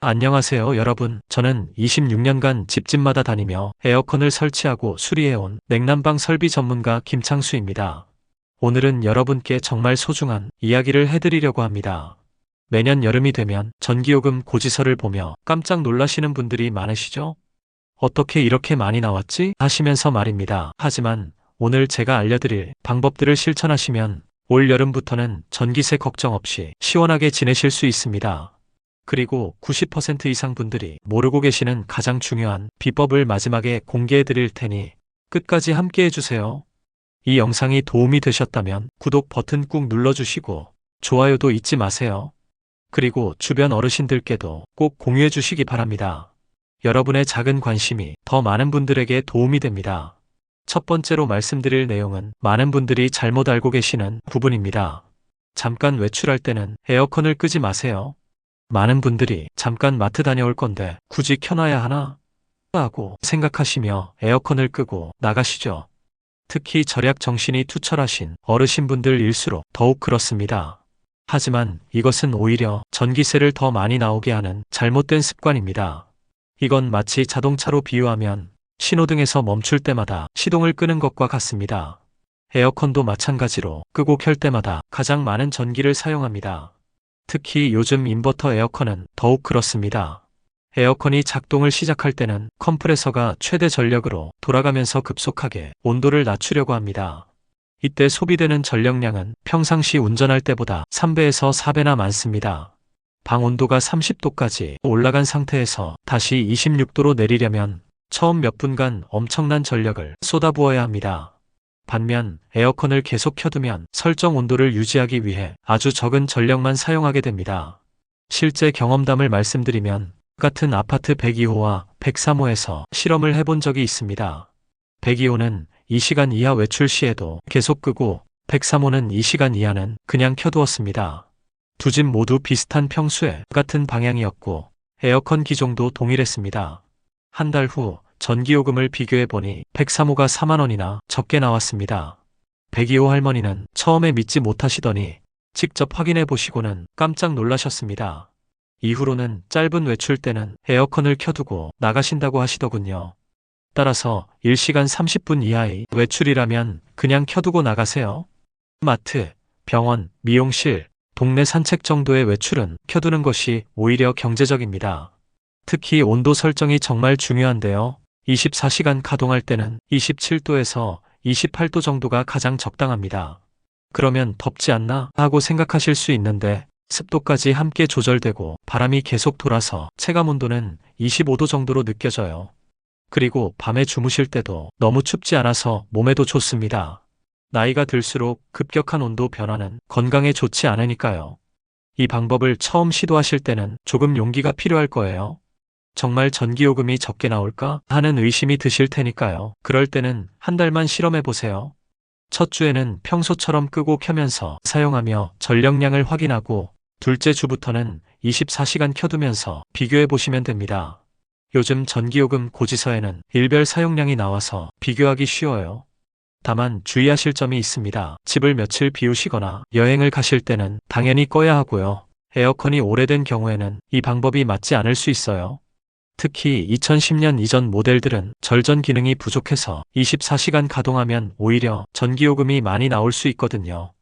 안녕하세요, 여러분. 저는 26년간 집집마다 다니며 에어컨을 설치하고 수리해온 냉난방 설비 전문가 김창수입니다. 오늘은 여러분께 정말 소중한 이야기를 해드리려고 합니다. 매년 여름이 되면 전기요금 고지서를 보며 깜짝 놀라시는 분들이 많으시죠? 어떻게 이렇게 많이 나왔지? 하시면서 말입니다. 하지만 오늘 제가 알려드릴 방법들을 실천하시면 올 여름부터는 전기세 걱정 없이 시원하게 지내실 수 있습니다. 그리고 90% 이상 분들이 모르고 계시는 가장 중요한 비법을 마지막에 공개해 드릴 테니 끝까지 함께 해주세요. 이 영상이 도움이 되셨다면 구독 버튼 꾹 눌러주시고 좋아요도 잊지 마세요. 그리고 주변 어르신들께도 꼭 공유해 주시기 바랍니다. 여러분의 작은 관심이 더 많은 분들에게 도움이 됩니다. 첫 번째로 말씀드릴 내용은 많은 분들이 잘못 알고 계시는 부분입니다. 잠깐 외출할 때는 에어컨을 끄지 마세요. 많은 분들이 잠깐 마트 다녀올 건데 굳이 켜놔야 하나? 하고 생각하시며 에어컨을 끄고 나가시죠. 특히 절약 정신이 투철하신 어르신분들일수록 더욱 그렇습니다. 하지만 이것은 오히려 전기세를 더 많이 나오게 하는 잘못된 습관입니다. 이건 마치 자동차로 비유하면 신호등에서 멈출 때마다 시동을 끄는 것과 같습니다. 에어컨도 마찬가지로 끄고 켤 때마다 가장 많은 전기를 사용합니다. 특히 요즘 인버터 에어컨은 더욱 그렇습니다. 에어컨이 작동을 시작할 때는 컴프레서가 최대 전력으로 돌아가면서 급속하게 온도를 낮추려고 합니다. 이때 소비되는 전력량은 평상시 운전할 때보다 3배에서 4배나 많습니다. 방 온도가 30도까지 올라간 상태에서 다시 26도로 내리려면 처음 몇 분간 엄청난 전력을 쏟아부어야 합니다. 반면 에어컨을 계속 켜두면 설정 온도를 유지하기 위해 아주 적은 전력만 사용하게 됩니다. 실제 경험담을 말씀드리면 같은 아파트 102호와 103호에서 실험을 해본 적이 있습니다. 102호는 2시간 이하 외출 시에도 계속 끄고 103호는 2시간 이하는 그냥 켜두었습니다. 두 집 모두 비슷한 평수에 같은 방향이었고 에어컨 기종도 동일했습니다. 한 달 후 전기요금을 비교해보니 103호가 4만원이나 적게 나왔습니다. 102호 할머니는 처음에 믿지 못하시더니 직접 확인해보시고는 깜짝 놀라셨습니다. 이후로는 짧은 외출 때는 에어컨을 켜두고 나가신다고 하시더군요. 따라서 1시간 30분 이하의 외출이라면 그냥 켜두고 나가세요. 마트, 병원, 미용실, 동네 산책 정도의 외출은 켜두는 것이 오히려 경제적입니다. 특히 온도 설정이 정말 중요한데요. 24시간 가동할 때는 27도에서 28도 정도가 가장 적당합니다. 그러면 덥지 않나 하고 생각하실 수 있는데 습도까지 함께 조절되고 바람이 계속 돌아서 체감 온도는 25도 정도로 느껴져요. 그리고 밤에 주무실 때도 너무 춥지 않아서 몸에도 좋습니다. 나이가 들수록 급격한 온도 변화는 건강에 좋지 않으니까요. 이 방법을 처음 시도하실 때는 조금 용기가 필요할 거예요. 정말 전기요금이 적게 나올까 하는 의심이 드실 테니까요. 그럴 때는 한 달만 실험해보세요. 첫 주에는 평소처럼 끄고 켜면서 사용하며 전력량을 확인하고 둘째 주부터는 24시간 켜두면서 비교해보시면 됩니다. 요즘 전기요금 고지서에는 일별 사용량이 나와서 비교하기 쉬워요. 다만 주의하실 점이 있습니다. 집을 며칠 비우시거나 여행을 가실 때는 당연히 꺼야 하고요. 에어컨이 오래된 경우에는 이 방법이 맞지 않을 수 있어요. 특히 2010년 이전 모델들은 절전 기능이 부족해서 24시간 가동하면 오히려 전기요금이 많이 나올 수 있거든요.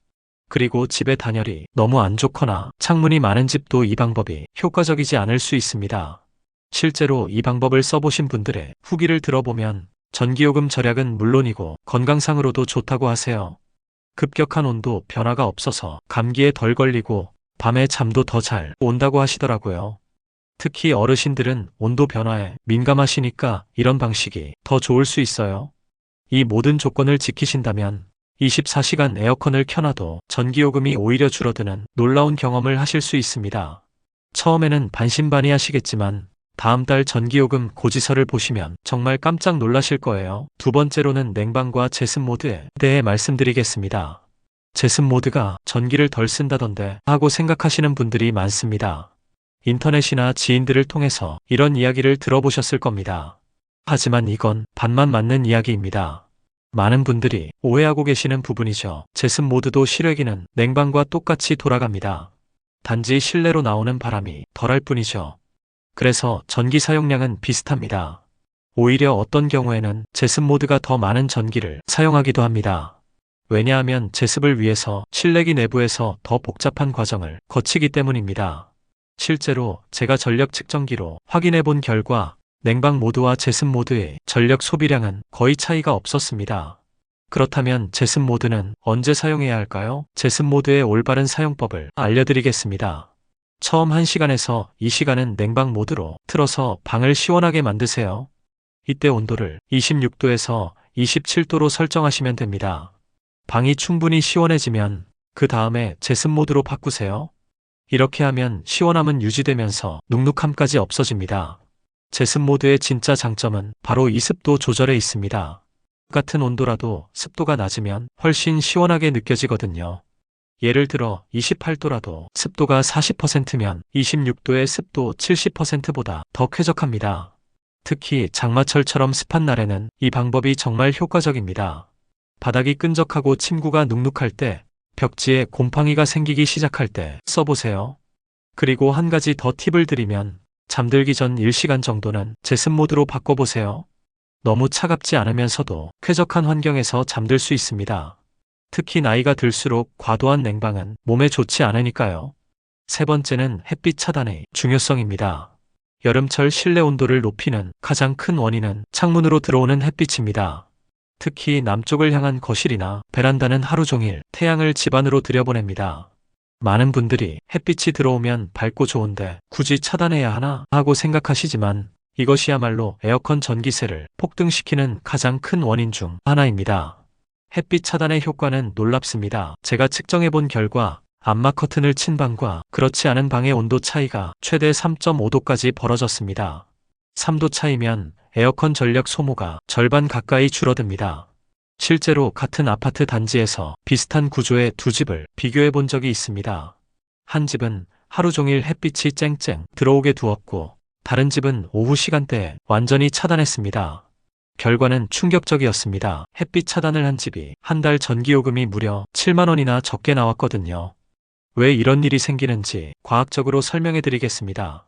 그리고 집의 단열이 너무 안 좋거나 창문이 많은 집도 이 방법이 효과적이지 않을 수 있습니다. 실제로 이 방법을 써보신 분들의 후기를 들어보면 전기요금 절약은 물론이고 건강상으로도 좋다고 하세요. 급격한 온도 변화가 없어서 감기에 덜 걸리고 밤에 잠도 더 잘 온다고 하시더라고요. 특히 어르신들은 온도 변화에 민감하시니까 이런 방식이 더 좋을 수 있어요. 이 모든 조건을 지키신다면 24시간 에어컨을 켜놔도 전기요금이 오히려 줄어드는 놀라운 경험을 하실 수 있습니다. 처음에는 반신반의하시겠지만 다음 달 전기요금 고지서를 보시면 정말 깜짝 놀라실 거예요. 두 번째로는 냉방과 제습 모드에 대해 말씀드리겠습니다. 제습 모드가 전기를 덜 쓴다던데 하고 생각하시는 분들이 많습니다. 인터넷이나 지인들을 통해서 이런 이야기를 들어보셨을 겁니다. 하지만 이건 반만 맞는 이야기입니다. 많은 분들이 오해하고 계시는 부분이죠. 제습 모드도 실외기는 냉방과 똑같이 돌아갑니다. 단지 실내로 나오는 바람이 덜할 뿐이죠. 그래서 전기 사용량은 비슷합니다. 오히려 어떤 경우에는 제습 모드가 더 많은 전기를 사용하기도 합니다. 왜냐하면 제습을 위해서 실내기 내부에서 더 복잡한 과정을 거치기 때문입니다. 실제로 제가 전력 측정기로 확인해 본 결과 냉방 모드와 제습 모드의 전력 소비량은 거의 차이가 없었습니다. 그렇다면 제습 모드는 언제 사용해야 할까요? 제습 모드의 올바른 사용법을 알려드리겠습니다. 처음 1시간에서 2시간은 냉방 모드로 틀어서 방을 시원하게 만드세요. 이때 온도를 26도에서 27도로 설정하시면 됩니다. 방이 충분히 시원해지면 그 다음에 제습 모드로 바꾸세요. 이렇게 하면 시원함은 유지되면서 눅눅함까지 없어집니다. 제습 모드의 진짜 장점은 바로 이 습도 조절에 있습니다. 같은 온도라도 습도가 낮으면 훨씬 시원하게 느껴지거든요. 예를 들어 28도라도 습도가 40%면 26도의 습도 70%보다 더 쾌적합니다. 특히 장마철처럼 습한 날에는 이 방법이 정말 효과적입니다. 바닥이 끈적하고 침구가 눅눅할 때, 벽지에 곰팡이가 생기기 시작할 때 써보세요. 그리고 한 가지 더 팁을 드리면 잠들기 전 1시간 정도는 제습 모드로 바꿔보세요. 너무 차갑지 않으면서도 쾌적한 환경에서 잠들 수 있습니다. 특히 나이가 들수록 과도한 냉방은 몸에 좋지 않으니까요. 세 번째는 햇빛 차단의 중요성입니다. 여름철 실내 온도를 높이는 가장 큰 원인은 창문으로 들어오는 햇빛입니다. 특히 남쪽을 향한 거실이나 베란다는 하루 종일 태양을 집 안으로 들여보냅니다. 많은 분들이 햇빛이 들어오면 밝고 좋은데 굳이 차단해야 하나 하고 생각하시지만 이것이야말로 에어컨 전기세를 폭등시키는 가장 큰 원인 중 하나입니다. 햇빛 차단의 효과는 놀랍습니다. 제가 측정해 본 결과 암막 커튼을 친 방과 그렇지 않은 방의 온도 차이가 최대 3.5도까지 벌어졌습니다. 3도 차이면 에어컨 전력 소모가 절반 가까이 줄어듭니다. 실제로 같은 아파트 단지에서 비슷한 구조의 두 집을 비교해 본 적이 있습니다. 한 집은 하루 종일 햇빛이 쨍쨍 들어오게 두었고 다른 집은 오후 시간대에 완전히 차단했습니다. 결과는 충격적이었습니다. 햇빛 차단을 한 집이 한 달 전기요금이 무려 7만 원이나 적게 나왔거든요. 왜 이런 일이 생기는지 과학적으로 설명해 드리겠습니다.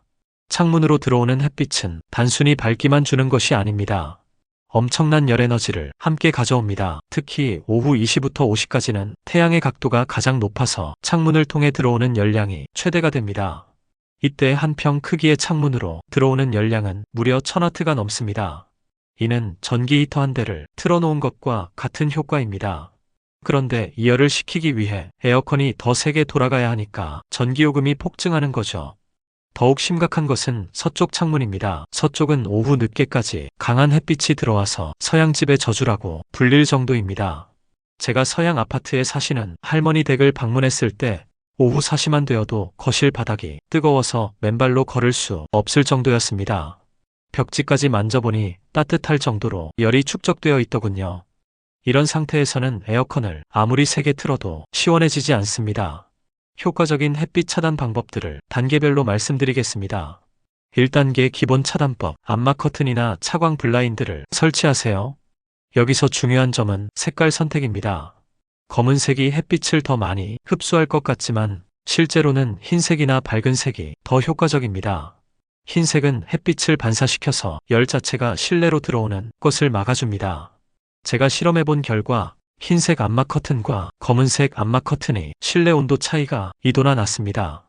창문으로 들어오는 햇빛은 단순히 밝기만 주는 것이 아닙니다. 엄청난 열 에너지를 함께 가져옵니다. 특히 오후 2시부터 5시까지는 태양의 각도가 가장 높아서 창문을 통해 들어오는 열량이 최대가 됩니다. 이때 한 평 크기의 창문으로 들어오는 열량은 무려 1000와트가 넘습니다. 이는 전기 히터 한 대를 틀어놓은 것과 같은 효과입니다. 그런데 이 열을 식히기 위해 에어컨이 더 세게 돌아가야 하니까 전기요금이 폭증하는 거죠. 더욱 심각한 것은 서쪽 창문입니다. 서쪽은 오후 늦게까지 강한 햇빛이 들어와서 서양집의 저주라고 불릴 정도입니다. 제가 서양 아파트에 사시는 할머니 댁을 방문했을 때 오후 4시만 되어도 거실 바닥이 뜨거워서 맨발로 걸을 수 없을 정도였습니다. 벽지까지 만져보니 따뜻할 정도로 열이 축적되어 있더군요. 이런 상태에서는 에어컨을 아무리 세게 틀어도 시원해지지 않습니다. 효과적인 햇빛 차단 방법들을 단계별로 말씀드리겠습니다. 1단계 기본 차단법, 암막 커튼이나 차광 블라인드를 설치하세요. 여기서 중요한 점은 색깔 선택입니다. 검은색이 햇빛을 더 많이 흡수할 것 같지만 실제로는 흰색이나 밝은 색이 더 효과적입니다. 흰색은 햇빛을 반사시켜서 열 자체가 실내로 들어오는 것을 막아줍니다. 제가 실험해 본 결과 흰색 암막 커튼과 검은색 암막 커튼의 실내 온도 차이가 2도나 났습니다.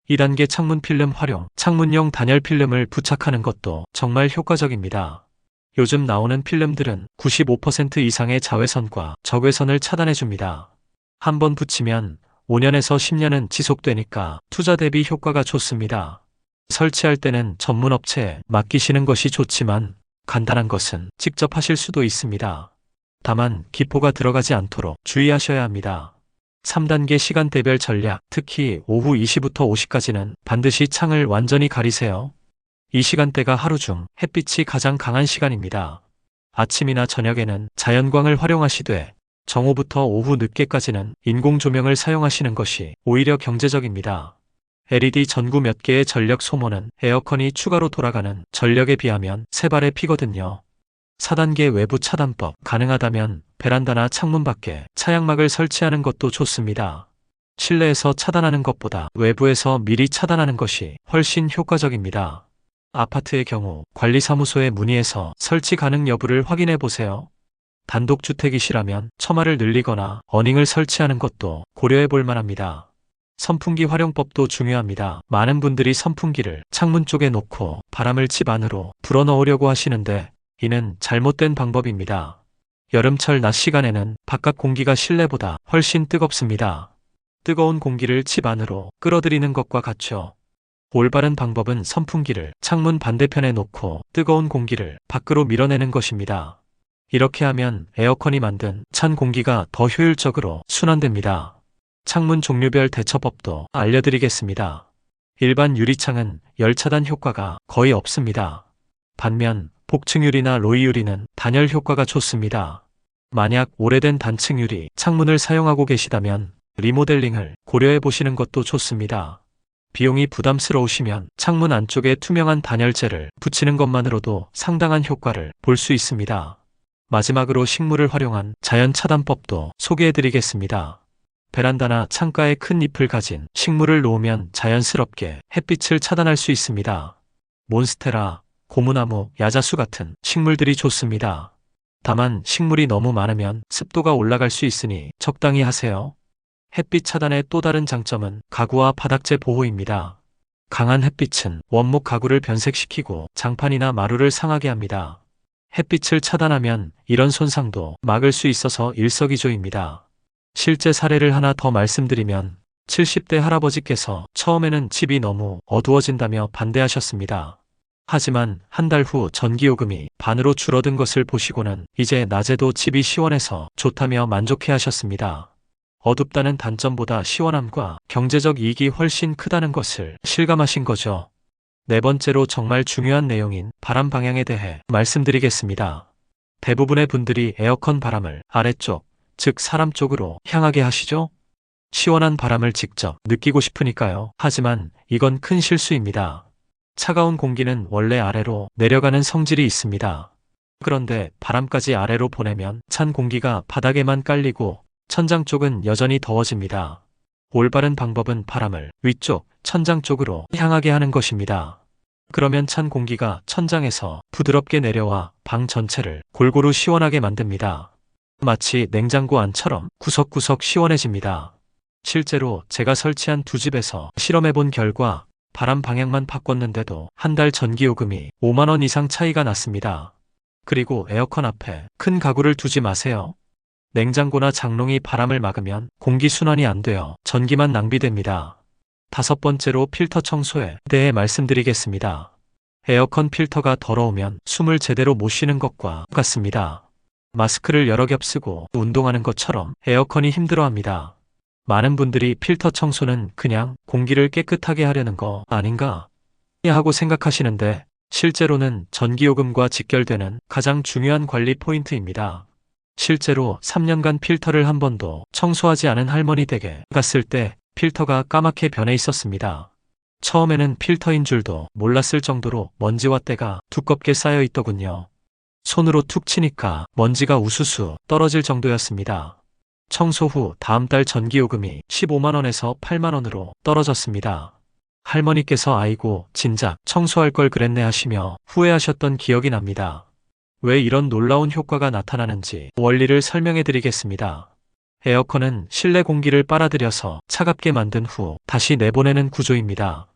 2단계 창문 필름 활용, 창문용 단열 필름을 부착하는 것도 정말 효과적입니다. 요즘 나오는 필름들은 95% 이상의 자외선과 적외선을 차단해줍니다. 한번 붙이면 5년에서 10년은 지속되니까 투자 대비 효과가 좋습니다. 설치할 때는 전문 업체에 맡기시는 것이 좋지만 간단한 것은 직접 하실 수도 있습니다. 다만 기포가 들어가지 않도록 주의하셔야 합니다. 3단계 시간대별 전략, 특히 오후 2시부터 5시까지는 반드시 창을 완전히 가리세요. 이 시간대가 하루 중 햇빛이 가장 강한 시간입니다. 아침이나 저녁에는 자연광을 활용하시되 정오부터 오후 늦게까지는 인공 조명을 사용하시는 것이 오히려 경제적입니다. LED 전구 몇 개의 전력 소모는 에어컨이 추가로 돌아가는 전력에 비하면 3발에 피거든요. 4단계 외부 차단법, 가능하다면 베란다나 창문 밖에 차양막을 설치하는 것도 좋습니다. 실내에서 차단하는 것보다 외부에서 미리 차단하는 것이 훨씬 효과적입니다. 아파트의 경우 관리사무소에 문의해서 설치 가능 여부를 확인해 보세요. 단독주택이시라면 처마를 늘리거나 어닝을 설치하는 것도 고려해 볼 만합니다. 선풍기 활용법도 중요합니다. 많은 분들이 선풍기를 창문 쪽에 놓고 바람을 집 안으로 불어넣으려고 하시는데 이는 잘못된 방법입니다. 여름철 낮 시간에는 바깥 공기가 실내보다 훨씬 뜨겁습니다. 뜨거운 공기를 집 안으로 끌어들이는 것과 같죠. 올바른 방법은 선풍기를 창문 반대편에 놓고 뜨거운 공기를 밖으로 밀어내는 것입니다. 이렇게 하면 에어컨이 만든 찬 공기가 더 효율적으로 순환됩니다. 창문 종류별 대처법도 알려드리겠습니다. 일반 유리창은 열 차단 효과가 거의 없습니다. 반면 복층 유리나 로이 유리는 단열 효과가 좋습니다. 만약 오래된 단층 유리 창문을 사용하고 계시다면 리모델링을 고려해 보시는 것도 좋습니다. 비용이 부담스러우시면 창문 안쪽에 투명한 단열재를 붙이는 것만으로도 상당한 효과를 볼 수 있습니다. 마지막으로 식물을 활용한 자연 차단법도 소개해 드리겠습니다. 베란다나 창가에 큰 잎을 가진 식물을 놓으면 자연스럽게 햇빛을 차단할 수 있습니다. 몬스테라, 고무나무, 야자수 같은 식물들이 좋습니다. 다만 식물이 너무 많으면 습도가 올라갈 수 있으니 적당히 하세요. 햇빛 차단의 또 다른 장점은 가구와 바닥재 보호입니다. 강한 햇빛은 원목 가구를 변색시키고 장판이나 마루를 상하게 합니다. 햇빛을 차단하면 이런 손상도 막을 수 있어서 일석이조입니다. 실제 사례를 하나 더 말씀드리면 70대 할아버지께서 처음에는 집이 너무 어두워진다며 반대하셨습니다. 하지만 한 달 후 전기요금이 반으로 줄어든 것을 보시고는 이제 낮에도 집이 시원해서 좋다며 만족해 하셨습니다. 어둡다는 단점보다 시원함과 경제적 이익이 훨씬 크다는 것을 실감하신 거죠. 네 번째로 정말 중요한 내용인 바람 방향에 대해 말씀드리겠습니다. 대부분의 분들이 에어컨 바람을 아래쪽, 즉 사람 쪽으로 향하게 하시죠? 시원한 바람을 직접 느끼고 싶으니까요. 하지만 이건 큰 실수입니다. 차가운 공기는 원래 아래로 내려가는 성질이 있습니다. 그런데 바람까지 아래로 보내면 찬 공기가 바닥에만 깔리고 천장 쪽은 여전히 더워집니다. 올바른 방법은 바람을 위쪽, 천장 쪽으로 향하게 하는 것입니다. 그러면 찬 공기가 천장에서 부드럽게 내려와 방 전체를 골고루 시원하게 만듭니다. 마치 냉장고 안처럼 구석구석 시원해집니다. 실제로 제가 설치한 두 집에서 실험해본 결과 바람 방향만 바꿨는데도 한 달 전기요금이 5만 원 이상 차이가 났습니다. 그리고 에어컨 앞에 큰 가구를 두지 마세요. 냉장고나 장롱이 바람을 막으면 공기순환이 안 되어 전기만 낭비됩니다. 다섯 번째로 필터 청소에 대해 말씀드리겠습니다. 에어컨 필터가 더러우면 숨을 제대로 못 쉬는 것과 같습니다. 마스크를 여러 겹 쓰고 운동하는 것처럼 에어컨이 힘들어합니다. 많은 분들이 필터 청소는 그냥 공기를 깨끗하게 하려는 거 아닌가 하고 생각하시는데 실제로는 전기요금과 직결되는 가장 중요한 관리 포인트입니다. 실제로 3년간 필터를 한 번도 청소하지 않은 할머니 댁에 갔을 때 필터가 까맣게 변해 있었습니다. 처음에는 필터인 줄도 몰랐을 정도로 먼지와 때가 두껍게 쌓여 있더군요. 손으로 툭 치니까 먼지가 우수수 떨어질 정도였습니다. 청소 후 다음 달 전기요금이 15만 원에서 8만 원으로 떨어졌습니다. 할머니께서 아이고 진작 청소할 걸 그랬네 하시며 후회하셨던 기억이 납니다. 왜 이런 놀라운 효과가 나타나는지 원리를 설명해 드리겠습니다. 에어컨은 실내 공기를 빨아들여서 차갑게 만든 후 다시 내보내는 구조입니다.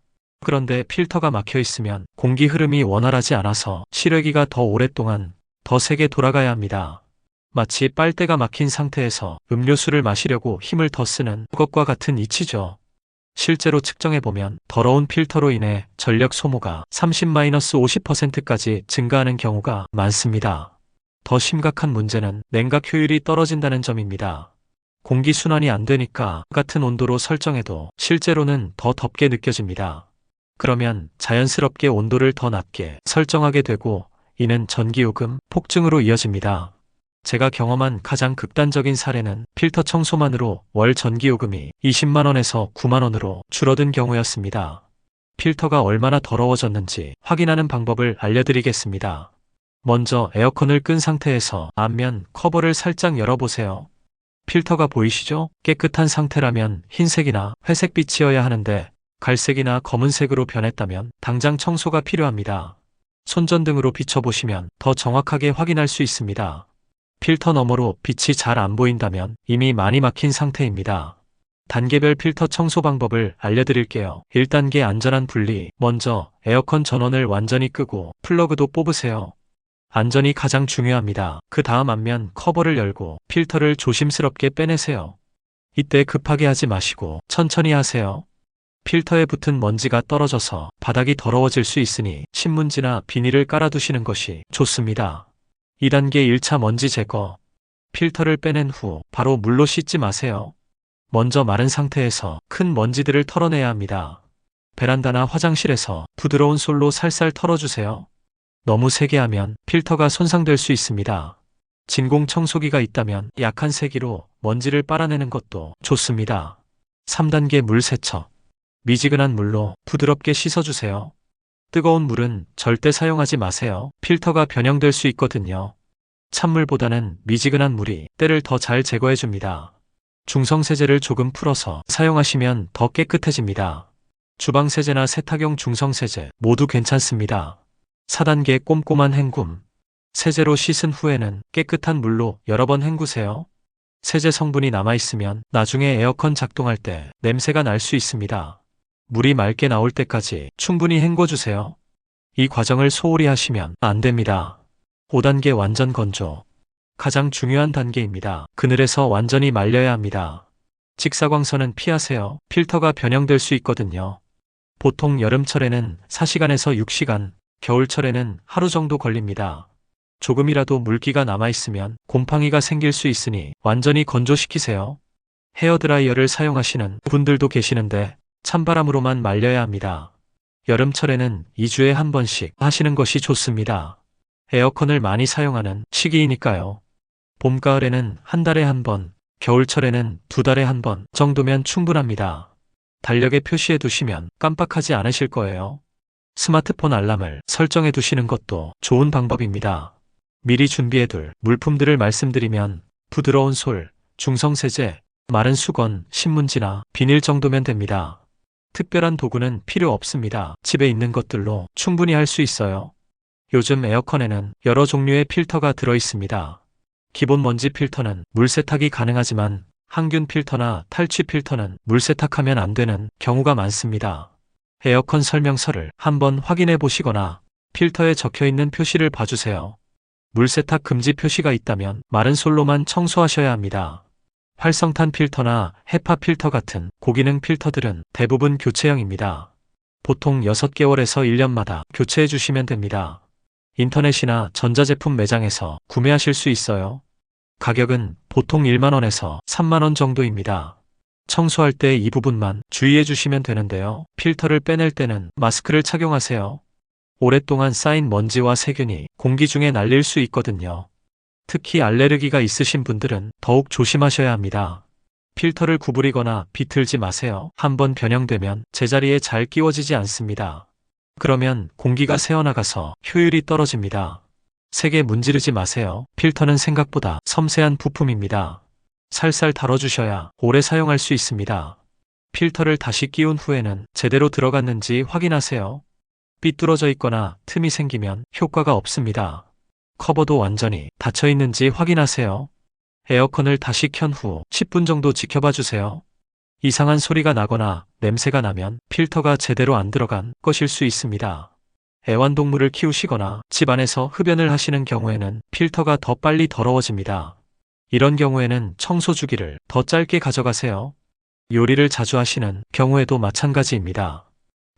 그런데 필터가 막혀 있으면 공기 흐름이 원활하지 않아서 실외기가 더 오랫동안 더 세게 돌아가야 합니다. 마치 빨대가 막힌 상태에서 음료수를 마시려고 힘을 더 쓰는 것과 같은 이치죠. 실제로 측정해보면 더러운 필터로 인해 전력 소모가 30-50%까지 증가하는 경우가 많습니다. 더 심각한 문제는 냉각 효율이 떨어진다는 점입니다. 공기순환이 안 되니까 같은 온도로 설정해도 실제로는 더 덥게 느껴집니다. 그러면 자연스럽게 온도를 더 낮게 설정하게 되고 이는 전기요금 폭증으로 이어집니다. 제가 경험한 가장 극단적인 사례는 필터 청소만으로 월 전기요금이 20만 원에서 9만 원으로 줄어든 경우였습니다. 필터가 얼마나 더러워졌는지 확인하는 방법을 알려드리겠습니다. 먼저 에어컨을 끈 상태에서 앞면 커버를 살짝 열어보세요. 필터가 보이시죠? 깨끗한 상태라면 흰색이나 회색빛이어야 하는데 갈색이나 검은색으로 변했다면 당장 청소가 필요합니다. 손전등으로 비춰보시면 더 정확하게 확인할 수 있습니다. 필터 너머로 빛이 잘 안 보인다면 이미 많이 막힌 상태입니다. 단계별 필터 청소 방법을 알려드릴게요. 1단계 안전한 분리. 먼저 에어컨 전원을 완전히 끄고 플러그도 뽑으세요. 안전이 가장 중요합니다. 그 다음 앞면 커버를 열고 필터를 조심스럽게 빼내세요. 이때 급하게 하지 마시고 천천히 하세요. 필터에 붙은 먼지가 떨어져서 바닥이 더러워질 수 있으니 신문지나 비닐을 깔아두시는 것이 좋습니다. 2단계 1차 먼지 제거. 필터를 빼낸 후 바로 물로 씻지 마세요. 먼저 마른 상태에서 큰 먼지들을 털어내야 합니다. 베란다나 화장실에서 부드러운 솔로 살살 털어주세요. 너무 세게 하면 필터가 손상될 수 있습니다. 진공 청소기가 있다면 약한 세기로 먼지를 빨아내는 것도 좋습니다. 3단계 물 세척. 미지근한 물로 부드럽게 씻어주세요. 뜨거운 물은 절대 사용하지 마세요. 필터가 변형될 수 있거든요. 찬물보다는 미지근한 물이 때를 더 잘 제거해줍니다. 중성세제를 조금 풀어서 사용하시면 더 깨끗해집니다. 주방세제나 세탁용 중성세제 모두 괜찮습니다. 4단계 꼼꼼한 헹굼. 세제로 씻은 후에는 깨끗한 물로 여러 번 헹구세요. 세제 성분이 남아있으면 나중에 에어컨 작동할 때 냄새가 날 수 있습니다. 물이 맑게 나올 때까지 충분히 헹궈주세요. 이 과정을 소홀히 하시면 안 됩니다. 5단계 완전 건조. 가장 중요한 단계입니다. 그늘에서 완전히 말려야 합니다. 직사광선은 피하세요. 필터가 변형될 수 있거든요. 보통 여름철에는 4시간에서 6시간, 겨울철에는 하루 정도 걸립니다. 조금이라도 물기가 남아있으면 곰팡이가 생길 수 있으니 완전히 건조시키세요. 헤어드라이어를 사용하시는 분들도 계시는데 찬바람으로만 말려야 합니다. 여름철에는 2주에 한 번씩 하시는 것이 좋습니다. 에어컨을 많이 사용하는 시기이니까요. 봄, 가을에는 한 달에 한 번, 겨울철에는 2달에 한 번 정도면 충분합니다. 달력에 표시해 두시면 깜빡하지 않으실 거예요. 스마트폰 알람을 설정해 두시는 것도 좋은 방법입니다. 미리 준비해둘 물품들을 말씀드리면 부드러운 솔, 중성세제, 마른 수건, 신문지나 비닐 정도면 됩니다. 특별한 도구는 필요 없습니다. 집에 있는 것들로 충분히 할 수 있어요. 요즘 에어컨에는 여러 종류의 필터가 들어 있습니다. 기본 먼지 필터는 물 세탁이 가능하지만 항균 필터나 탈취 필터는 물 세탁하면 안 되는 경우가 많습니다. 에어컨 설명서를 한번 확인해 보시거나 필터에 적혀 있는 표시를 봐주세요. 물 세탁 금지 표시가 있다면 마른 솔로만 청소하셔야 합니다. 활성탄 필터나 헤파 필터 같은 고기능 필터들은 대부분 교체형입니다. 보통 6개월에서 1년마다 교체해 주시면 됩니다. 인터넷이나 전자제품 매장에서 구매하실 수 있어요. 가격은 보통 1만원에서 3만원 정도입니다. 청소할 때 이 부분만 주의해 주시면 되는데요. 필터를 빼낼 때는 마스크를 착용하세요. 오랫동안 쌓인 먼지와 세균이 공기 중에 날릴 수 있거든요. 특히 알레르기가 있으신 분들은 더욱 조심하셔야 합니다. 필터를 구부리거나 비틀지 마세요. 한번 변형되면 제자리에 잘 끼워지지 않습니다. 그러면 공기가 새어나가서 효율이 떨어집니다. 세게 문지르지 마세요. 필터는 생각보다 섬세한 부품입니다. 살살 다뤄주셔야 오래 사용할 수 있습니다. 필터를 다시 끼운 후에는 제대로 들어갔는지 확인하세요. 삐뚤어져 있거나 틈이 생기면 효과가 없습니다. 커버도 완전히 닫혀 있는지 확인하세요. 에어컨을 다시 켠 후 10분 정도 지켜봐 주세요. 이상한 소리가 나거나 냄새가 나면 필터가 제대로 안 들어간 것일 수 있습니다. 애완동물을 키우시거나 집안에서 흡연을 하시는 경우에는 필터가 더 빨리 더러워집니다. 이런 경우에는 청소 주기를 더 짧게 가져가세요. 요리를 자주 하시는 경우에도 마찬가지입니다.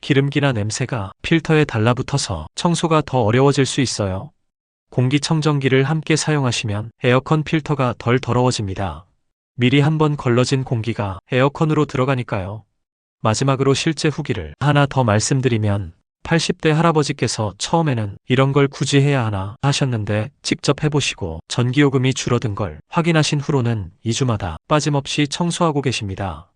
기름기나 냄새가 필터에 달라붙어서 청소가 더 어려워질 수 있어요. 공기청정기를 함께 사용하시면 에어컨 필터가 덜 더러워집니다. 미리 한번 걸러진 공기가 에어컨으로 들어가니까요. 마지막으로 실제 후기를 하나 더 말씀드리면 80대 할아버지께서 처음에는 이런 걸 굳이 해야 하나 하셨는데 직접 해보시고 전기요금이 줄어든 걸 확인하신 후로는 2주마다 빠짐없이 청소하고 계십니다.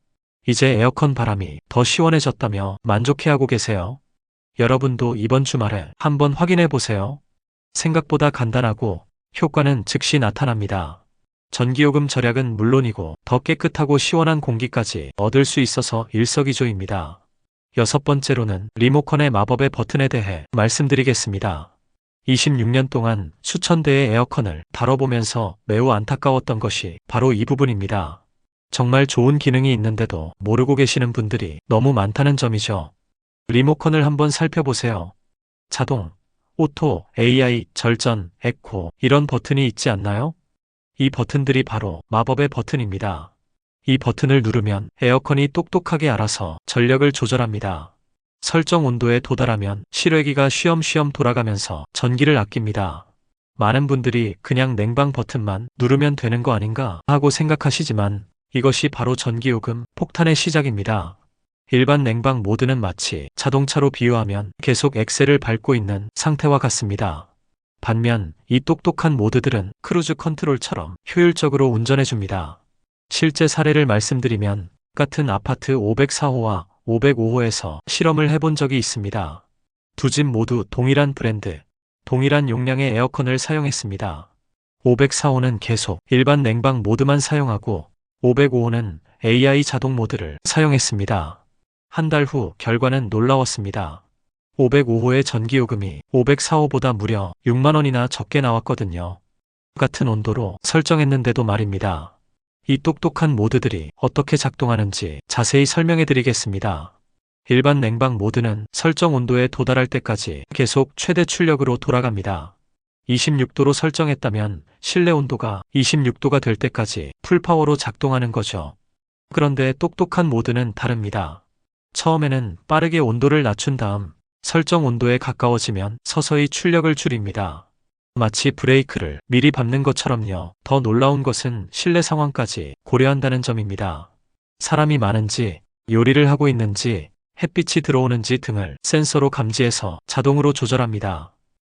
이제 에어컨 바람이 더 시원해졌다며 만족해하고 계세요. 여러분도 이번 주말에 한번 확인해 보세요. 생각보다 간단하고 효과는 즉시 나타납니다. 전기요금 절약은 물론이고 더 깨끗하고 시원한 공기까지 얻을 수 있어서 일석이조입니다. 6번째로는 리모컨의 마법의 버튼에 대해 말씀드리겠습니다. 26년 동안 수천 대의 에어컨을 다뤄보면서 매우 안타까웠던 것이 바로 이 부분입니다. 정말 좋은 기능이 있는데도 모르고 계시는 분들이 너무 많다는 점이죠. 리모컨을 한번 살펴보세요. 자동, 오토, AI, 절전, 에코 이런 버튼이 있지 않나요? 이 버튼들이 바로 마법의 버튼입니다. 이 버튼을 누르면 에어컨이 똑똑하게 알아서 전력을 조절합니다. 설정 온도에 도달하면 실외기가 쉬엄쉬엄 돌아가면서 전기를 아낍니다. 많은 분들이 그냥 냉방 버튼만 누르면 되는 거 아닌가 하고 생각하시지만 이것이 바로 전기요금 폭탄의 시작입니다. 일반 냉방 모드는 마치 자동차로 비유하면 계속 엑셀을 밟고 있는 상태와 같습니다. 반면 이 똑똑한 모드들은 크루즈 컨트롤처럼 효율적으로 운전해줍니다. 실제 사례를 말씀드리면 같은 아파트 504호와 505호에서 실험을 해본 적이 있습니다. 두 집 모두 동일한 브랜드, 동일한 용량의 에어컨을 사용했습니다. 504호는 계속 일반 냉방 모드만 사용하고 505호는 AI 자동 모드를 사용했습니다. 한 달 후 결과는 놀라웠습니다. 505호의 전기요금이 504호보다 무려 6만 원이나 적게 나왔거든요. 같은 온도로 설정했는데도 말입니다. 이 똑똑한 모드들이 어떻게 작동하는지 자세히 설명해 드리겠습니다. 일반 냉방 모드는 설정 온도에 도달할 때까지 계속 최대 출력으로 돌아갑니다. 26도로 설정했다면 실내 온도가 26도가 될 때까지 풀파워로 작동하는 거죠. 그런데 똑똑한 모드는 다릅니다. 처음에는 빠르게 온도를 낮춘 다음 설정 온도에 가까워지면 서서히 출력을 줄입니다. 마치 브레이크를 미리 밟는 것처럼요. 더 놀라운 것은 실내 상황까지 고려한다는 점입니다. 사람이 많은지, 요리를 하고 있는지, 햇빛이 들어오는지 등을 센서로 감지해서 자동으로 조절합니다.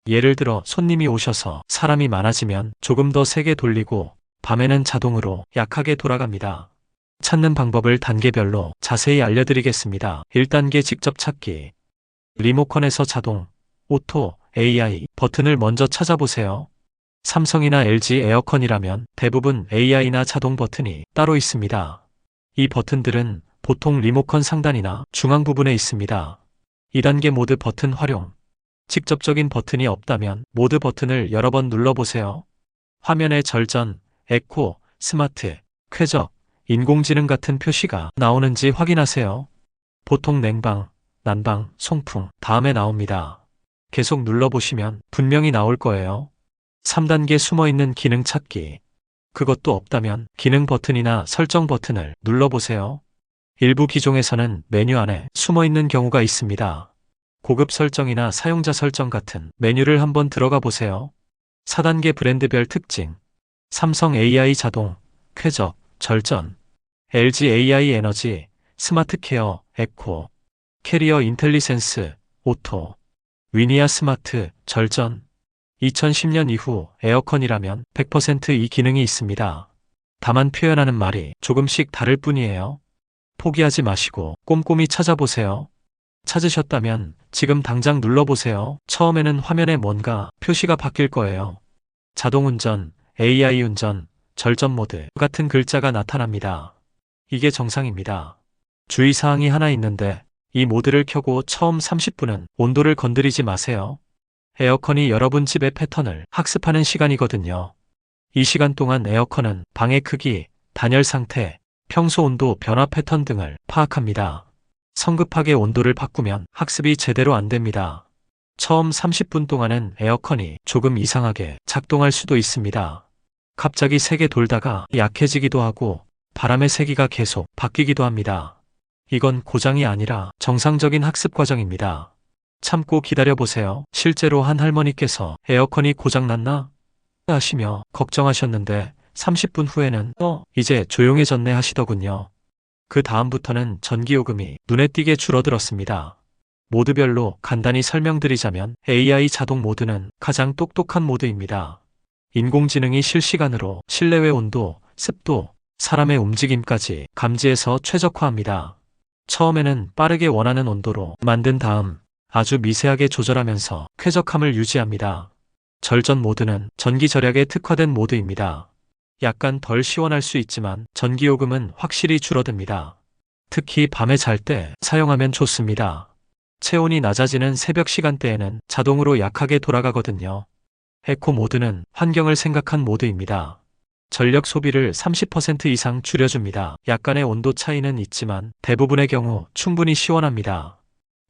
예를 들어 손님이 오셔서 사람이 많아지면 조금 더 세게 돌리고 밤에는 자동으로 약하게 돌아갑니다. 찾는 방법을 단계별로 자세히 알려드리겠습니다. 1단계 직접 찾기. 리모컨에서 자동, 오토, AI 버튼을 먼저 찾아보세요. 삼성이나 LG 에어컨이라면 대부분 AI나 자동 버튼이 따로 있습니다. 이 버튼들은 보통 리모컨 상단이나 중앙 부분에 있습니다. 2단계 모드 버튼 활용. 직접적인 버튼이 없다면 모드 버튼을 여러 번 눌러보세요. 화면에 절전, 에코, 스마트, 쾌적, 인공지능 같은 표시가 나오는지 확인하세요. 보통 냉방, 난방, 송풍 다음에 나옵니다. 계속 눌러보시면 분명히 나올 거예요. 3단계 숨어있는 기능 찾기. 그것도 없다면 기능 버튼이나 설정 버튼을 눌러보세요. 일부 기종에서는 메뉴 안에 숨어있는 경우가 있습니다. 고급 설정이나 사용자 설정 같은 메뉴를 한번 들어가 보세요. 4단계 브랜드별 특징. 삼성 AI 자동, 쾌적, 절전, LG AI 에너지, 스마트 케어, 에코, 캐리어 인텔리센스, 오토, 위니아 스마트, 절전. 2010년 이후 에어컨이라면 100% 이 기능이 있습니다. 다만 표현하는 말이 조금씩 다를 뿐이에요. 포기하지 마시고 꼼꼼히 찾아보세요. 찾으셨다면 지금 당장 눌러보세요. 처음에는 화면에 뭔가 표시가 바뀔 거예요. 자동운전, AI 운전, 절전 모드 같은 글자가 나타납니다. 이게 정상입니다. 주의사항이 하나 있는데 이 모드를 켜고 처음 30분은 온도를 건드리지 마세요. 에어컨이 여러분 집의 패턴을 학습하는 시간이거든요. 이 시간 동안 에어컨은 방의 크기, 단열 상태, 평소 온도 변화 패턴 등을 파악합니다. 성급하게 온도를 바꾸면 학습이 제대로 안 됩니다. 처음 30분 동안은 에어컨이 조금 이상하게 작동할 수도 있습니다. 갑자기 세게 돌다가 약해지기도 하고 바람의 세기가 계속 바뀌기도 합니다. 이건 고장이 아니라 정상적인 학습 과정입니다. 참고 기다려보세요. 실제로 한 할머니께서 에어컨이 고장났나? 하시며 걱정하셨는데 30분 후에는 이제 조용해졌네 하시더군요. 그 다음부터는 전기요금이 눈에 띄게 줄어들었습니다. 모드별로 간단히 설명드리자면 AI 자동 모드는 가장 똑똑한 모드입니다. 인공지능이 실시간으로 실내외 온도, 습도, 사람의 움직임까지 감지해서 최적화합니다. 처음에는 빠르게 원하는 온도로 만든 다음 아주 미세하게 조절하면서 쾌적함을 유지합니다. 절전 모드는 전기 절약에 특화된 모드입니다. 약간 덜 시원할 수 있지만 전기요금은 확실히 줄어듭니다. 특히 밤에 잘 때 사용하면 좋습니다. 체온이 낮아지는 새벽 시간대에는 자동으로 약하게 돌아가거든요. 에코 모드는 환경을 생각한 모드입니다. 전력 소비를 30% 이상 줄여줍니다. 약간의 온도 차이는 있지만 대부분의 경우 충분히 시원합니다.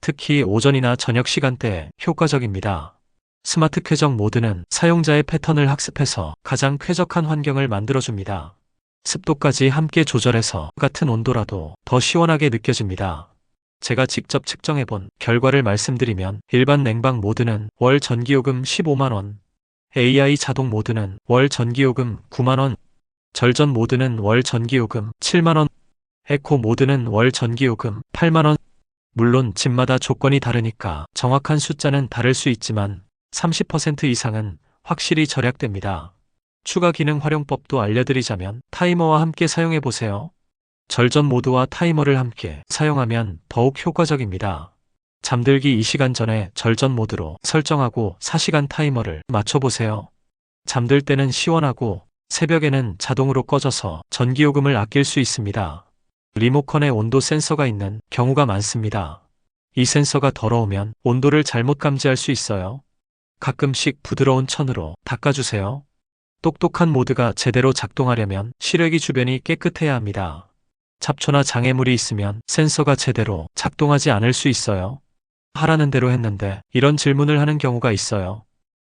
특히 오전이나 저녁 시간대에 효과적입니다. 스마트 쾌적 모드는 사용자의 패턴을 학습해서 가장 쾌적한 환경을 만들어줍니다. 습도까지 함께 조절해서 같은 온도라도 더 시원하게 느껴집니다. 제가 직접 측정해본 결과를 말씀드리면 일반 냉방 모드는 월 전기요금 15만원, AI 자동 모드는 월 전기요금 9만원, 절전 모드는 월 전기요금 7만원, 에코 모드는 월 전기요금 8만원. 물론 집마다 조건이 다르니까 정확한 숫자는 다를 수 있지만 30% 이상은 확실히 절약됩니다. 추가 기능 활용법도 알려드리자면 타이머와 함께 사용해보세요. 절전 모드와 타이머를 함께 사용하면 더욱 효과적입니다. 잠들기 2시간 전에 절전 모드로 설정하고 4시간 타이머를 맞춰보세요. 잠들 때는 시원하고 새벽에는 자동으로 꺼져서 전기요금을 아낄 수 있습니다. 리모컨에 온도 센서가 있는 경우가 많습니다. 이 센서가 더러우면 온도를 잘못 감지할 수 있어요. 가끔씩 부드러운 천으로 닦아주세요. 똑똑한 모드가 제대로 작동하려면 실외기 주변이 깨끗해야 합니다. 잡초나 장애물이 있으면 센서가 제대로 작동하지 않을 수 있어요. 하라는 대로 했는데 이런 질문을 하는 경우가 있어요.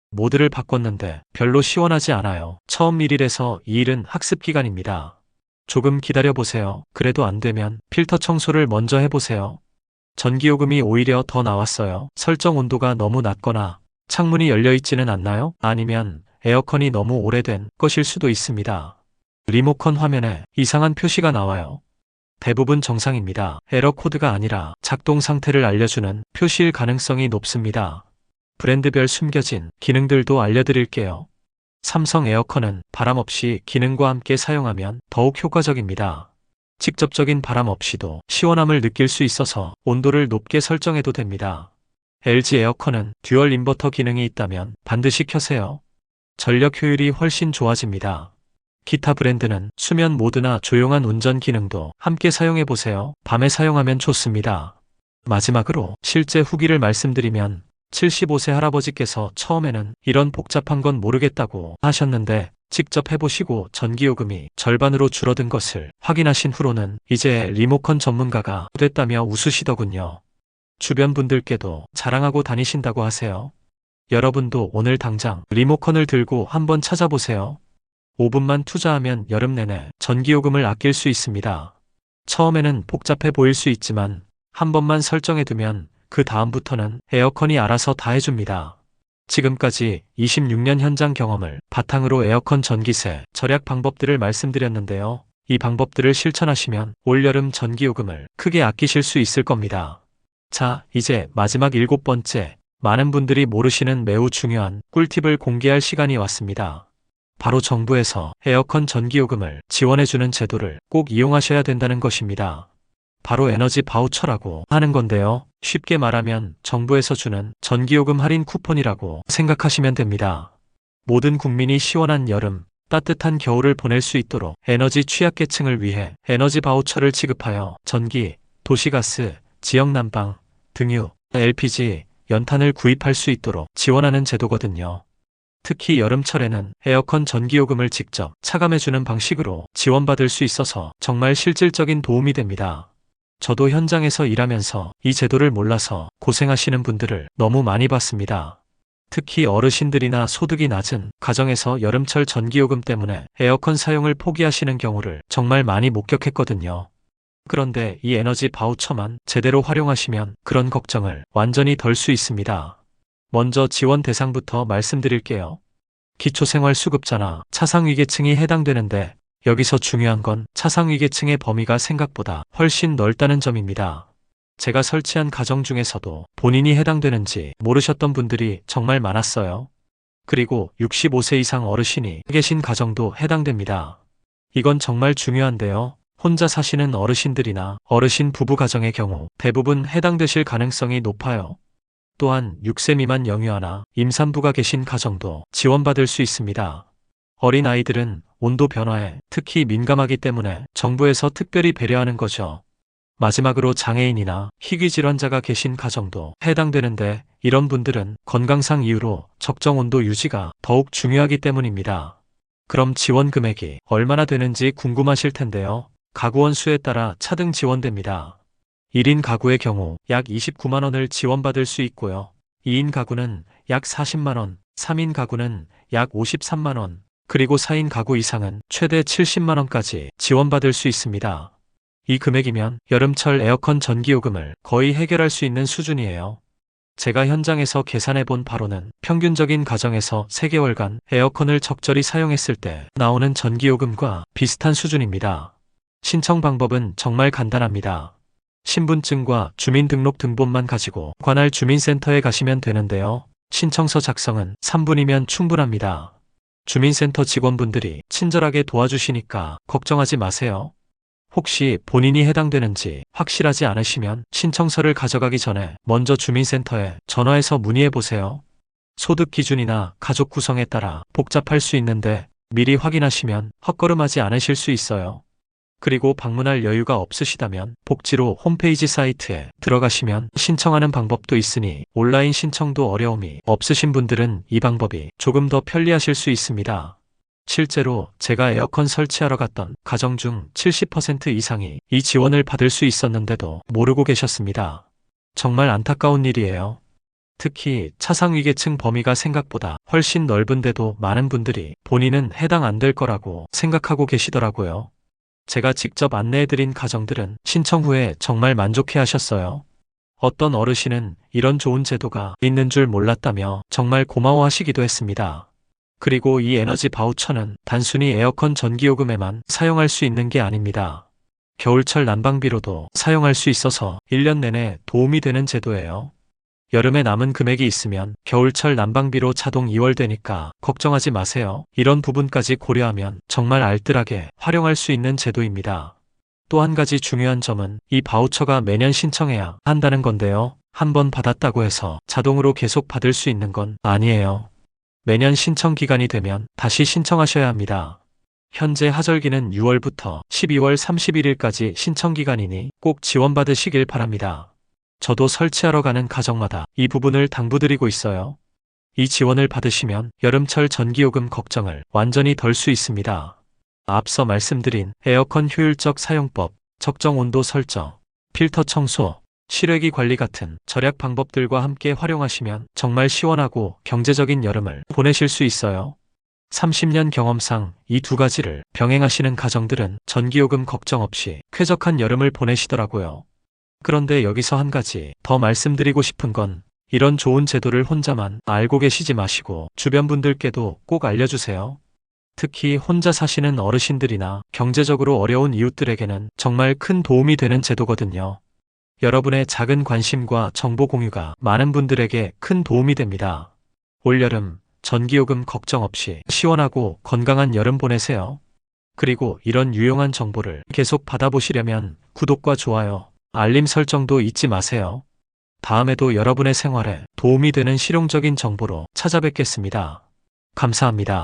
모드를 바꿨는데 별로 시원하지 않아요. 처음 1일에서 2일은 학습 기간입니다. 조금 기다려보세요. 그래도 안 되면 필터 청소를 먼저 해보세요. 전기요금이 오히려 더 나왔어요. 설정 온도가 너무 낮거나 창문이 열려있지는 않나요? 아니면 에어컨이 너무 오래된 것일 수도 있습니다. 리모컨 화면에 이상한 표시가 나와요. 대부분 정상입니다. 에러 코드가 아니라 작동 상태를 알려주는 표시일 가능성이 높습니다. 브랜드별 숨겨진 기능들도 알려드릴게요. 삼성 에어컨은 바람 없이 기능과 함께 사용하면 더욱 효과적입니다. 직접적인 바람 없이도 시원함을 느낄 수 있어서 온도를 높게 설정해도 됩니다. LG 에어컨은 듀얼 인버터 기능이 있다면 반드시 켜세요. 전력 효율이 훨씬 좋아집니다. 기타 브랜드는 수면 모드나 조용한 운전 기능도 함께 사용해보세요. 밤에 사용하면 좋습니다. 마지막으로 실제 후기를 말씀드리면 75세 할아버지께서 처음에는 이런 복잡한 건 모르겠다고 하셨는데 직접 해보시고 전기요금이 절반으로 줄어든 것을 확인하신 후로는 이제 리모컨 전문가가 됐다며 웃으시더군요. 주변 분들께도 자랑하고 다니신다고 하세요. 여러분도 오늘 당장 리모컨을 들고 한번 찾아보세요. 5분만 투자하면 여름 내내 전기요금을 아낄 수 있습니다. 처음에는 복잡해 보일 수 있지만 한 번만 설정해두면 그 다음부터는 에어컨이 알아서 다 해줍니다. 지금까지 26년 현장 경험을 바탕으로 에어컨 전기세 절약 방법들을 말씀드렸는데요. 이 방법들을 실천하시면 올여름 전기요금을 크게 아끼실 수 있을 겁니다. 자, 이제 마지막 7번째, 많은 분들이 모르시는 매우 중요한 꿀팁을 공개할 시간이 왔습니다. 바로 정부에서 에어컨 전기요금을 지원해주는 제도를 꼭 이용하셔야 된다는 것입니다. 바로 에너지 바우처라고 하는 건데요. 쉽게 말하면 정부에서 주는 전기요금 할인 쿠폰이라고 생각하시면 됩니다. 모든 국민이 시원한 여름, 따뜻한 겨울을 보낼 수 있도록 에너지 취약계층을 위해 에너지 바우처를 지급하여 전기, 도시가스, 지역난방, 등유, LPG, 연탄을 구입할 수 있도록 지원하는 제도거든요. 특히 여름철에는 에어컨 전기요금을 직접 차감해주는 방식으로 지원받을 수 있어서 정말 실질적인 도움이 됩니다. 저도 현장에서 일하면서 이 제도를 몰라서 고생하시는 분들을 너무 많이 봤습니다. 특히 어르신들이나 소득이 낮은 가정에서 여름철 전기요금 때문에 에어컨 사용을 포기하시는 경우를 정말 많이 목격했거든요. 그런데 이 에너지 바우처만 제대로 활용하시면 그런 걱정을 완전히 덜 수 있습니다. 먼저 지원 대상부터 말씀드릴게요. 기초생활수급자나 차상위계층이 해당되는데 여기서 중요한 건 차상위계층의 범위가 생각보다 훨씬 넓다는 점입니다. 제가 설치한 가정 중에서도 본인이 해당되는지 모르셨던 분들이 정말 많았어요. 그리고 65세 이상 어르신이 계신 가정도 해당됩니다. 이건 정말 중요한데요. 혼자 사시는 어르신들이나 어르신 부부 가정의 경우 대부분 해당되실 가능성이 높아요. 또한 6세 미만 영유아나 임산부가 계신 가정도 지원받을 수 있습니다. 어린 아이들은 온도 변화에 특히 민감하기 때문에 정부에서 특별히 배려하는 거죠. 마지막으로 장애인이나 희귀 질환자가 계신 가정도 해당되는데 이런 분들은 건강상 이유로 적정 온도 유지가 더욱 중요하기 때문입니다. 그럼 지원 금액이 얼마나 되는지 궁금하실 텐데요. 가구원 수에 따라 차등 지원됩니다. 1인 가구의 경우 약 29만 원을 지원받을 수 있고요. 2인 가구는 약 40만 원, 3인 가구는 약 53만 원, 그리고 4인 가구 이상은 최대 70만 원까지 지원받을 수 있습니다. 이 금액이면 여름철 에어컨 전기요금을 거의 해결할 수 있는 수준이에요. 제가 현장에서 계산해 본 바로는 평균적인 가정에서 3개월간 에어컨을 적절히 사용했을 때 나오는 전기요금과 비슷한 수준입니다. 신청 방법은 정말 간단합니다. 신분증과 주민등록등본만 가지고 관할 주민센터에 가시면 되는데요. 신청서 작성은 3분이면 충분합니다. 주민센터 직원분들이 친절하게 도와주시니까 걱정하지 마세요. 혹시 본인이 해당되는지 확실하지 않으시면 신청서를 가져가기 전에 먼저 주민센터에 전화해서 문의해 보세요. 소득 기준이나 가족 구성에 따라 복잡할 수 있는데 미리 확인하시면 헛걸음하지 않으실 수 있어요. 그리고 방문할 여유가 없으시다면 복지로 홈페이지 사이트에 들어가시면 신청하는 방법도 있으니 온라인 신청도 어려움이 없으신 분들은 이 방법이 조금 더 편리하실 수 있습니다. 실제로 제가 에어컨 설치하러 갔던 가정 중 70% 이상이 이 지원을 받을 수 있었는데도 모르고 계셨습니다. 정말 안타까운 일이에요. 특히 차상위계층 범위가 생각보다 훨씬 넓은데도 많은 분들이 본인은 해당 안 될 거라고 생각하고 계시더라고요. 제가 직접 안내해드린 가정들은 신청 후에 정말 만족해 하셨어요. 어떤 어르신은 이런 좋은 제도가 있는 줄 몰랐다며 정말 고마워하시기도 했습니다. 그리고 이 에너지 바우처는 단순히 에어컨 전기요금에만 사용할 수 있는 게 아닙니다. 겨울철 난방비로도 사용할 수 있어서 1년 내내 도움이 되는 제도예요. 여름에 남은 금액이 있으면 겨울철 난방비로 자동 이월되니까 걱정하지 마세요. 이런 부분까지 고려하면 정말 알뜰하게 활용할 수 있는 제도입니다. 또 한 가지 중요한 점은 이 바우처가 매년 신청해야 한다는 건데요. 한번 받았다고 해서 자동으로 계속 받을 수 있는 건 아니에요. 매년 신청 기간이 되면 다시 신청하셔야 합니다. 현재 하절기는 6월부터 12월 31일까지 신청 기간이니 꼭 지원받으시길 바랍니다. 저도 설치하러 가는 가정마다 이 부분을 당부드리고 있어요. 이 지원을 받으시면 여름철 전기요금 걱정을 완전히 덜 수 있습니다. 앞서 말씀드린 에어컨 효율적 사용법, 적정 온도 설정, 필터 청소, 실외기 관리 같은 절약 방법들과 함께 활용하시면 정말 시원하고 경제적인 여름을 보내실 수 있어요. 30년 경험상 이 두 가지를 병행하시는 가정들은 전기요금 걱정 없이 쾌적한 여름을 보내시더라고요. 그런데 여기서 한 가지 더 말씀드리고 싶은 건 이런 좋은 제도를 혼자만 알고 계시지 마시고 주변 분들께도 꼭 알려주세요. 특히 혼자 사시는 어르신들이나 경제적으로 어려운 이웃들에게는 정말 큰 도움이 되는 제도거든요. 여러분의 작은 관심과 정보 공유가 많은 분들에게 큰 도움이 됩니다. 올여름 전기요금 걱정 없이 시원하고 건강한 여름 보내세요. 그리고 이런 유용한 정보를 계속 받아보시려면 구독과 좋아요, 알림 설정도 잊지 마세요. 다음에도 여러분의 생활에 도움이 되는 실용적인 정보로 찾아뵙겠습니다. 감사합니다.